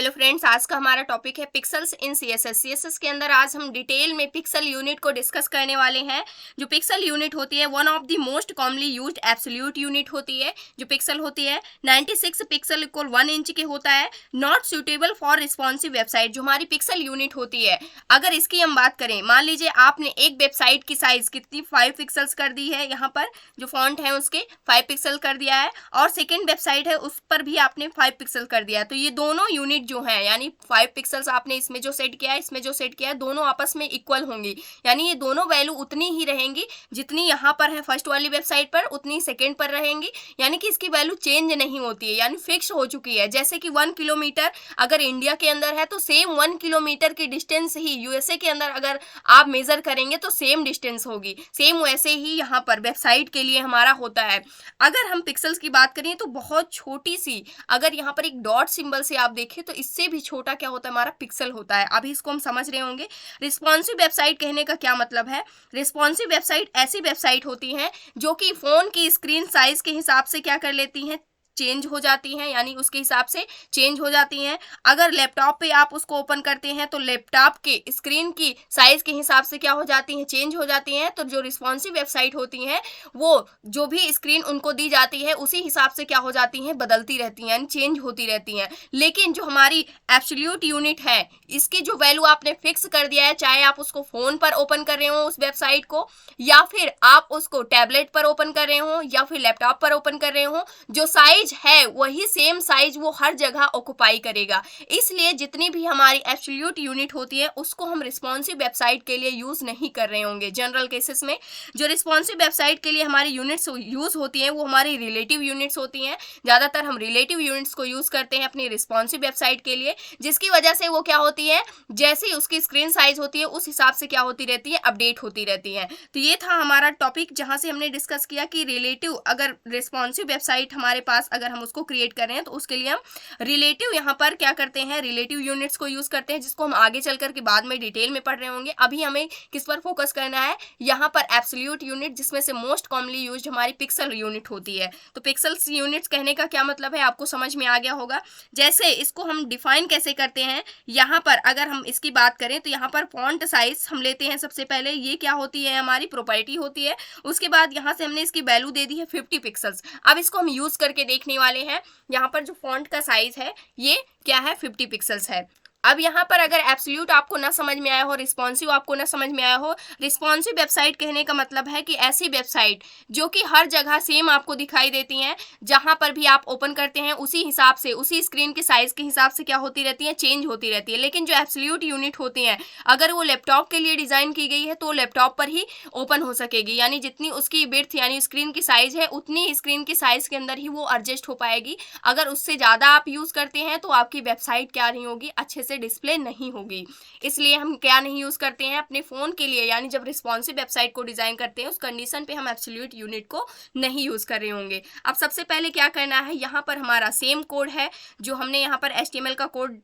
Hello friends, आज का हमारा टॉपिक है पिक्सल्स इन सीएसएस। सीएसएस के अंदर आज हम डिटेल में पिक्सल यूनिट को डिस्कस करने वाले हैं। जो पिक्सल यूनिट होती है one of the most commonly used absolute unit होती है। जो पिक्सल होती है 96 पिक्सल इक्वल 1 इंच के होता है। Not suitable for responsive website. जो हमारी पिक्सल यूनिट होती है, अगर इसकी हम बात करें, मान लीजिए आपने एक वेबसाइट की साइज कितनी 5 पिक्सल्स कर दी है, यहाँ पर जो फॉन्ट है उसके 5 पिक्सल कर दिया है, और सेकेंड वेबसाइट है उस पर भी आपने 5 पिक्सल कर दिया है। तो ये दोनों यूनिट जो है, यानी 5 पिक्सल्स आपने इसमें जो सेट किया है, इसमें जो सेट किया है, दोनों आपस में इक्वल होंगी। यानी ये दोनों वैल्यू उतनी ही रहेंगी जितनी यहाँ पर है फर्स्ट वाली वेबसाइट पर, उतनी सेकेंड पर रहेंगी। यानी कि इसकी वैल्यू चेंज नहीं होती है, यानी फिक्स हो चुकी है। जैसे कि 1 किलोमीटर अगर इंडिया के अंदर है तो सेम 1 किलोमीटर की डिस्टेंस ही यूएसए के अंदर अगर आप मेजर करेंगे तो सेम डिस्टेंस होगी। सेम वैसे ही यहाँ पर वेबसाइट के लिए हमारा होता है। अगर हम पिक्सल्स की बात करें तो बहुत छोटी सी, अगर यहाँ पर एक डॉट सिंबल से आप देखें तो इससे भी छोटा क्या होता है, हमारा पिक्सल होता है। अभी इसको हम समझ रहे होंगे। रिस्पॉन्सिव वेबसाइट कहने का क्या मतलब है। रिस्पॉन्सिव वेबसाइट ऐसी वेबसाइट होती हैं जो कि फोन की स्क्रीन साइज के हिसाब से क्या कर लेती हैं, चेंज हो जाती हैं, यानी उसके हिसाब से चेंज हो जाती हैं। अगर लैपटॉप पे आप उसको ओपन करते हैं तो लैपटॉप के स्क्रीन की साइज के हिसाब से क्या हो जाती हैं, चेंज हो जाती हैं। तो जो रिस्पॉन्सिव वेबसाइट होती हैं वो जो भी स्क्रीन उनको दी जाती है उसी हिसाब से क्या हो जाती हैं, बदलती रहती हैं, यानी चेंज होती रहती हैं। लेकिन जो हमारी एब्सोल्यूट यूनिट है, इसकी जो वैल्यू आपने फिक्स कर दिया है, चाहे आप उसको फोन पर ओपन कर रहे हो उस वेबसाइट को, या फिर आप उसको टैबलेट पर ओपन कर रहे हो, या फिर लैपटॉप पर ओपन कर रहे हो, जो साइज है वही सेम साइज वो हर जगह ऑक्युपाई करेगा। इसलिए जितनी भी हमारी एब्सोल्यूट यूनिट होती है उसको हम रिस्पॉन्सिव वेबसाइट के लिए यूज नहीं कर रहे होंगे। जनरल केसेस में जो रिस्पॉन्सिव वेबसाइट के लिए हमारी यूनिट्स यूज होती हैं वो हमारी रिलेटिव यूनिट्स होती हैं। ज्यादातर हम रिलेटिव यूनिट्स को यूज करते हैं अपनी रिस्पॉन्सिव वेबसाइट के लिए, जिसकी वजह से वो क्या होती है, जैसे ही उसकी स्क्रीन साइज होती है उस हिसाब से क्या होती रहती है, अपडेट होती रहती है। तो ये था हमारा टॉपिक जहां से हमने डिस्कस किया कि रिलेटिव, अगर रिस्पॉन्सिव वेबसाइट हमारे पास अगर हम उसको क्रिएट कर रहे हैं तो उसके लिए हम रिलेटिव यहाँ पर क्या करते हैं, रिलेटिव यूनिट्स को यूज करते हैं, जिसको हम आगे चल करके बाद में डिटेल में पढ़ रहे होंगे। अभी हमें किस पर फोकस करना है, यहाँ पर एब्सोल्यूट यूनिट, जिसमें से मोस्ट कॉमनली यूज्ड हमारी पिक्सल यूनिट होती है। तो पिक्सल्स यूनिट्स कहने का क्या मतलब है आपको समझ में आ गया होगा। जैसे इसको हम डिफाइन कैसे करते हैं, यहाँ पर अगर हम इसकी बात करें तो यहाँ पर फॉन्ट साइज हम लेते हैं सबसे पहले, ये क्या होती है, हमारी प्रॉपर्टी होती है। उसके बाद यहाँ से हमने इसकी वैल्यू दे दी है 50 पिक्सल्स। अब इसको हम यूज करके देखने वाले हैं। यहाँ पर जो फॉन्ट का साइज है ये क्या है, 50 पिक्सल्स है। अब यहाँ पर अगर एब्सोल्यूट आपको ना समझ में आया हो, रिस्पॉन्सिव आपको ना समझ में आया हो, रिस्पॉन्सिव वेबसाइट कहने का मतलब है कि ऐसी वेबसाइट जो कि हर जगह सेम आपको दिखाई देती हैं, जहाँ पर भी आप ओपन करते हैं उसी हिसाब से, उसी स्क्रीन के साइज के हिसाब से क्या होती रहती है, चेंज होती रहती है। लेकिन जो एब्सोल्यूट यूनिट होती हैं, अगर वो लैपटॉप के लिए डिजाइन की गई है तो लैपटॉप पर ही ओपन हो सकेगी, यानी जितनी उसकी विड्थ यानी स्क्रीन की साइज है उतनी स्क्रीन की साइज के अंदर ही वो एडजस्ट हो पाएगी। अगर उससे ज्यादा आप यूज करते हैं तो आपकी वेबसाइट क्या नहीं होगी, अच्छे से डिस्प्ले नहीं होगी। इसलिए हम क्या नहीं यूज करते हैं अपने फोन के लिए, यानी जब रिस्पॉन्सिव वेबसाइट को डिजाइन करते हैं उस कंडीशन पे हम एब्सोल्यूट यूनिट को नहीं यूज कर रहे होंगे। अब सबसे पहले क्या करना है, यहाँ पर हमारा सेम कोड है जो हमने यहाँ पर HTML का कोड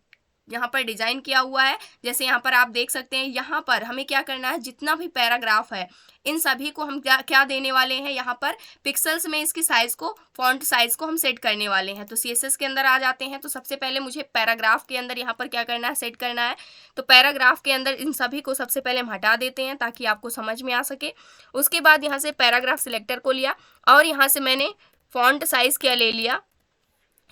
यहाँ पर डिजाइन किया हुआ है। जैसे यहाँ पर आप देख सकते हैं, यहाँ पर हमें क्या करना है, जितना भी पैराग्राफ है इन सभी को हम क्या देने वाले हैं, यहाँ पर पिक्सल्स में इसकी साइज को, फॉन्ट साइज को हम सेट करने वाले हैं। तो CSS के अंदर आ जाते हैं। तो सबसे पहले मुझे पैराग्राफ के अंदर यहाँ पर क्या करना है, सेट करना है। तो पैराग्राफ के अंदर इन सभी को सबसे पहले हम हटा देते हैं ताकि आपको समझ में आ सके। उसके बाद यहाँ से पैराग्राफ सिलेक्टर को लिया और यहाँ से मैंने फॉन्ट साइज क्या ले लिया,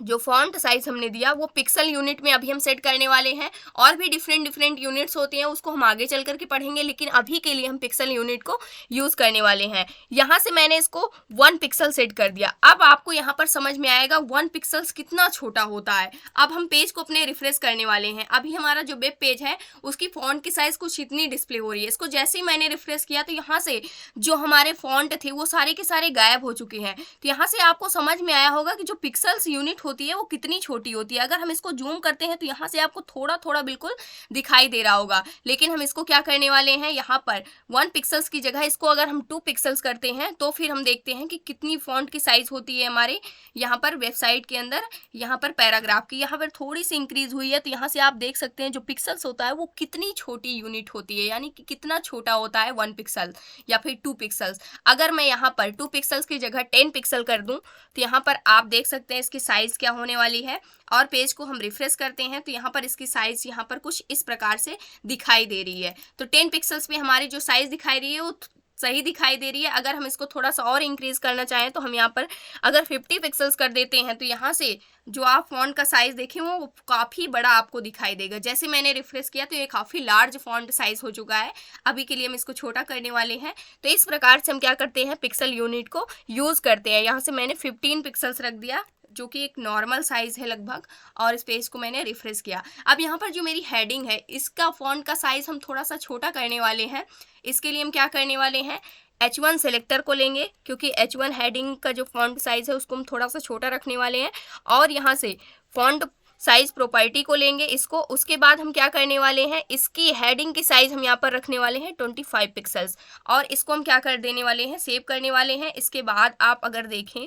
जो फॉन्ट साइज हमने दिया वो पिक्सल यूनिट में अभी हम सेट करने वाले हैं। और भी डिफरेंट यूनिट्स होती हैं, उसको हम आगे चल करके पढ़ेंगे, लेकिन अभी के लिए हम पिक्सल यूनिट को यूज करने वाले हैं। यहाँ से मैंने इसको 1 पिक्सल सेट कर दिया। अब आपको यहाँ पर समझ में आएगा 1 पिक्सल्स कितना छोटा होता है। अब हम पेज को अपने रिफ्रेश करने वाले हैं। अभी हमारा जो वेब पेज है उसकी फॉन्ट की साइज कुछ इतनी डिस्प्ले हो रही है। इसको जैसे ही मैंने रिफ्रेश किया तो यहाँ से जो हमारे फॉन्ट थे वो सारे के सारे गायब हो चुके हैं। तो यहाँ से आपको समझ में आया होगा कि जो पिक्सल्स यूनिट होती है वो कितनी छोटी होती है। अगर हम इसको जूम करते हैं तो यहाँ से आपको थोड़ा थोड़ा बिल्कुल दिखाई दे रहा होगा, लेकिन हम इसको क्या करने वाले हैं, यहाँ पर 1 पिक्सल्स की जगह इसको अगर हम 2 पिक्सल्स करते हैं तो फिर हम देखते हैं कि कितनी फॉन्ट की साइज होती है हमारे यहाँ पर वेबसाइट के अंदर। यहाँ पर पैराग्राफ की यहाँ पर थोड़ी सी इंक्रीज हुई है, तो यहाँ से आप देख सकते हैं जो पिक्सल्स होता है वो कितनी छोटी यूनिट होती है, यानी कि कितना छोटा होता है 1 पिक्सल या फिर 2 पिक्सल्स। अगर मैं यहाँ पर 2 पिक्सल्स की जगह 10 पिक्सल कर दूं तो यहाँ पर आप देख सकते हैं इसकी साइज साइज़ क्या होने वाली है। और पेज को हम रिफ्रेश करते हैं तो यहाँ पर इसकी साइज़ यहाँ पर कुछ इस प्रकार से दिखाई दे रही है। तो 10 पिक्सल्स में हमारी जो साइज़ दिखाई रही है वो सही दिखाई दे रही है। अगर हम इसको थोड़ा सा और इंक्रीज करना चाहें तो हम यहाँ पर अगर 50 पिक्सल्स कर देते हैं तो यहाँ से जो आप फॉन्ट का साइज देखें वो काफ़ी बड़ा आपको दिखाई देगा। जैसे मैंने रिफ्रेश किया तो ये काफ़ी लार्ज फॉन्ट साइज हो चुका है। अभी के लिए हम इसको छोटा करने वाले हैं। तो इस प्रकार से हम क्या करते हैं, पिक्सल यूनिट को यूज़ करते हैं। यहाँ से मैंने 15 पिक्सल्स रख दिया जो कि एक नॉर्मल साइज़ है लगभग, और इस पेज को मैंने रिफ्रेश किया। अब यहाँ पर जो मेरी हेडिंग है इसका फॉन्ट का साइज़ हम थोड़ा सा छोटा करने वाले हैं। इसके लिए हम क्या करने वाले हैं, H1 सेलेक्टर को लेंगे क्योंकि H1 हेडिंग का जो फॉन्ट साइज़ है उसको हम थोड़ा सा छोटा रखने वाले हैं। और यहाँ से फॉन्ट साइज प्रॉपर्टी को लेंगे इसको। उसके बाद हम क्या करने वाले हैं, इसकी हेडिंग की साइज हम यहाँ पर रखने वाले हैं 25 पिक्सल्स, और इसको हम क्या कर देने वाले हैं, सेव करने वाले हैं। इसके बाद आप अगर देखें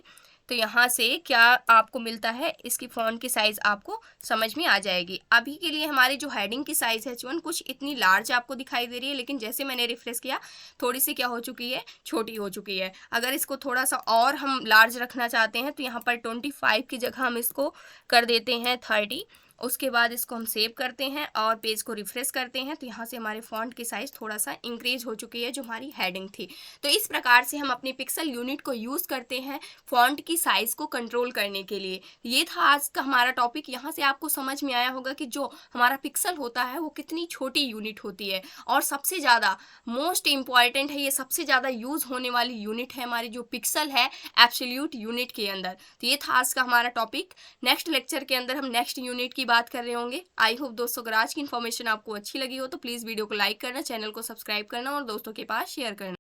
तो यहाँ से क्या आपको मिलता है, इसकी फॉन्ट की साइज़ आपको समझ में आ जाएगी। अभी के लिए हमारी जो हेडिंग की साइज़ है H1 कुछ इतनी लार्ज आपको दिखाई दे रही है, लेकिन जैसे मैंने रिफ्रेश किया थोड़ी सी क्या हो चुकी है, छोटी हो चुकी है। अगर इसको थोड़ा सा और हम लार्ज रखना चाहते हैं तो यहाँ पर 25 की जगह हम इसको कर देते हैं 30। उसके बाद इसको हम सेव करते हैं और पेज को रिफ्रेश करते हैं तो यहाँ से हमारे फॉन्ट की साइज़ थोड़ा सा इंक्रीज हो चुकी है जो हमारी हेडिंग थी। तो इस प्रकार से हम अपने पिक्सल यूनिट को यूज़ करते हैं फॉन्ट की साइज़ को कंट्रोल करने के लिए। ये था आज का हमारा टॉपिक। यहाँ से आपको समझ में आया होगा कि जो हमारा पिक्सल होता है वो कितनी छोटी यूनिट होती है, और सबसे ज़्यादा मोस्ट इम्पॉर्टेंट है, ये सबसे ज़्यादा यूज़ होने वाली यूनिट है हमारी जो पिक्सल है एब्सोल्यूट यूनिट के अंदर। तो ये था आज का हमारा टॉपिक। नेक्स्ट लेक्चर के अंदर हम नेक्स्ट यूनिट की बात कर रहे होंगे। आई होप दोस्तों अगर आज की इन्फॉर्मेशन आपको अच्छी लगी हो तो प्लीज़ वीडियो को लाइक करना, चैनल को सब्सक्राइब करना और दोस्तों के पास शेयर करना।